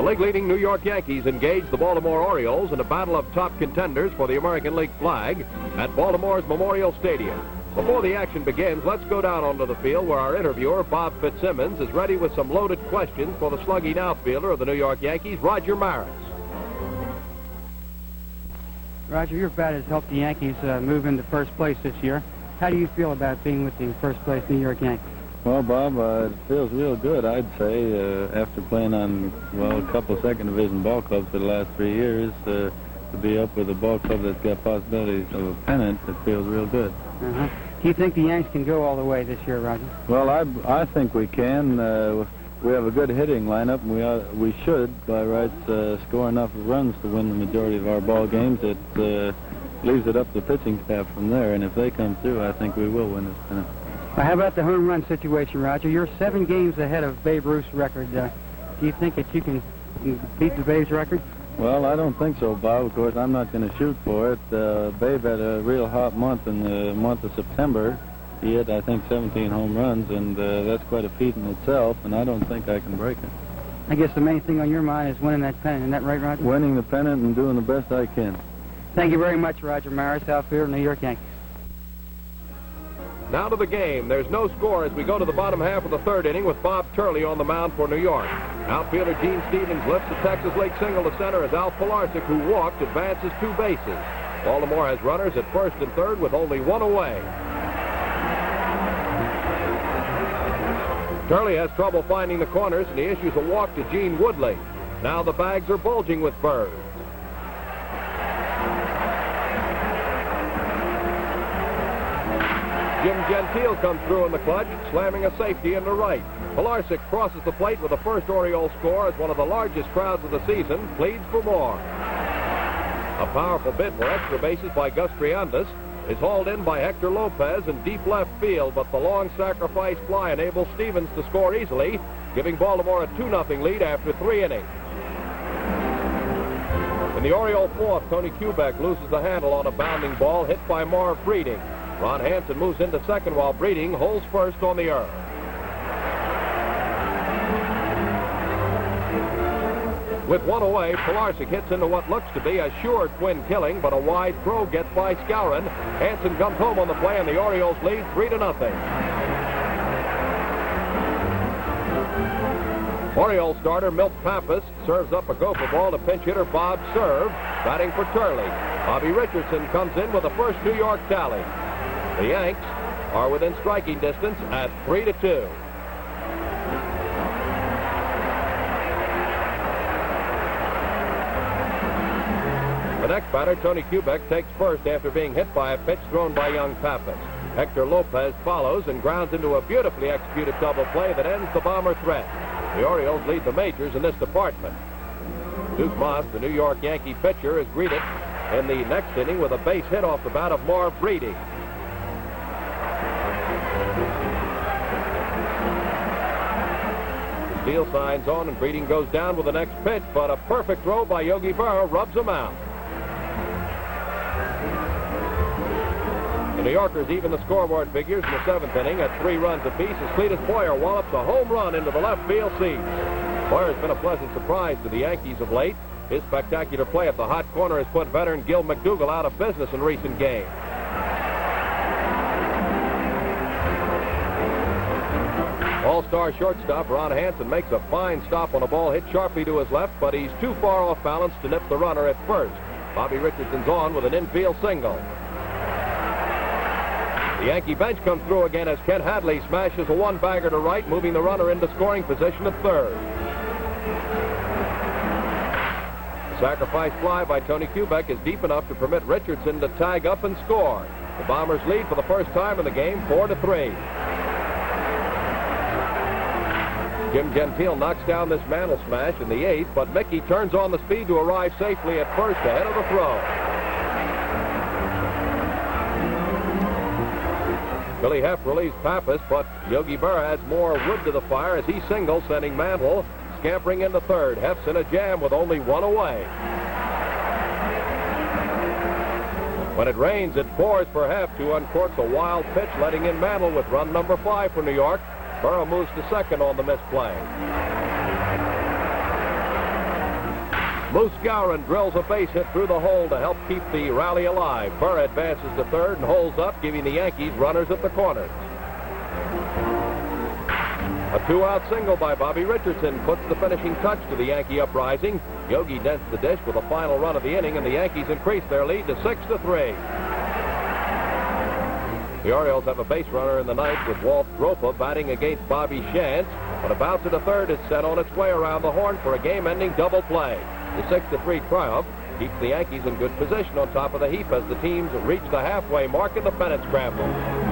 league-leading New York Yankees engage the Baltimore Orioles in a battle of top contenders for the American League flag at Baltimore's Memorial Stadium. Before the action begins, let's go down onto the field where our interviewer, Bob Fitzsimmons, is ready with some loaded questions for the slugging outfielder of the New York Yankees, Roger Maris. Roger, your bat has helped the Yankees move into first place this year. How do you feel about being with the first place New York Yankees? Well, Bob, it feels real good, I'd say, after playing on, well, a couple of second division ball clubs for the last 3 years. To be up with a ball club that's got possibilities of a pennant, it feels real good. Do you think the Yanks can go all the way this year, Roger? Well, I think we can. We have a good hitting lineup, and we should, by rights, score enough runs to win the majority of our ball games. It leaves it up to the pitching staff from there, and if they come through, I think we will win this pennant. How about the home run situation, Roger? You're 7 games ahead of Babe Ruth's record. Do you think that you can beat the Babe's record? Well, I don't think so, Bob. Of course, I'm not going to shoot for it. Babe had a real hot month in the month of September. He hit, I think, 17 home runs, and that's quite a feat in itself, and I don't think I can break it. I guess the main thing on your mind is winning that pennant. Isn't that right, Roger? Winning the pennant and doing the best I can. Thank you very much, Roger Maris, outfielder, New York Yankees. Now to the game. There's no score as we go to the bottom half of the third inning with Bob Turley on the mound for New York. Outfielder Gene Stevens lifts the Texas League single to center as Al Pilarczyk, who walked, advances 2 bases. Baltimore has runners at first and third with only 1 away. Turley has trouble finding the corners, and he issues a walk to Gene Woodley. Now the bags are bulging with birds. Jim Gentile comes through in the clutch, slamming a safety into right. Pilarczyk crosses the plate with the first Orioles score as one of the largest crowds of the season pleads for more. A powerful bid for extra bases by Gus Triandas is hauled in by Hector Lopez in deep left field, but the long sacrifice fly enables Stevens to score easily, giving Baltimore a 2-0 lead after 3 innings. In the Oriole fourth, Tony Kubek loses the handle on a bounding ball hit by Marv Breeding. Ron Hansen moves into second while Breeding holds first on the earth. With 1 away, Pilarczyk hits into what looks to be a sure twin killing, but a wide throw gets by Skowron. Hansen comes home on the play, and the Orioles lead 3-0. Orioles starter Milt Pappas serves up a gopher ball to pinch hitter Bob Serve, batting for Turley. Bobby Richardson comes in with the first New York tally. The Yanks are within striking distance at 3-2. The next batter, Tony Kubek, takes first after being hit by a pitch thrown by young Pappas. Hector Lopez follows and grounds into a beautifully executed double play that ends the Bomber threat. The Orioles lead the majors in this department. Duke Moss, the New York Yankee pitcher, is greeted in the next inning with a base hit off the bat of Marv Breeding. The steal signs on and Breeding goes down with the next pitch, but a perfect throw by Yogi Berra rubs him out. The New Yorkers even the scoreboard figures in the 7th inning at 3 runs apiece as Cletus Boyer wallops a home run into the left field seats. Boyer's been a pleasant surprise to the Yankees of late. His spectacular play at the hot corner has put veteran Gil McDougall out of business in recent games. All-star shortstop Ron Hansen makes a fine stop on a ball hit sharply to his left, but he's too far off balance to nip the runner at first. Bobby Richardson's on with an infield single. The Yankee bench comes through again as Ken Hadley smashes a 1-bagger to right, moving the runner into scoring position at third. The sacrifice fly by Tony Kubek is deep enough to permit Richardson to tag up and score. The Bombers lead for the first time in the game, 4-3. Jim Gentile knocks down this Mantle smash in the 8th, but Mickey turns on the speed to arrive safely at first ahead of the throw. Billy Heff relieves Pappas, but Yogi Berra adds more wood to the fire as he singles, sending Mantle scampering into third. Heff's in a jam with only 1 away. When it rains, it pours for Heff, who uncorks a wild pitch, letting in Mantle with run number 5 for New York. Berra moves to second on the missed play. Moose Gowron drills a base hit through the hole to help keep the rally alive. Burr advances to third and holds up, giving the Yankees runners at the corners. A two-out single by Bobby Richardson puts the finishing touch to the Yankee uprising. Yogi dents the dish with a final run of the inning, and the Yankees increase their lead to 6-3. The Orioles have a base runner in the ninth with Walt Dropa batting against Bobby Shantz, but a bouncer to third is sent on its way around the horn for a game-ending double play. The 6-3 triumph keeps the Yankees in good position on top of the heap as the teams reach the halfway mark in the pennant scramble.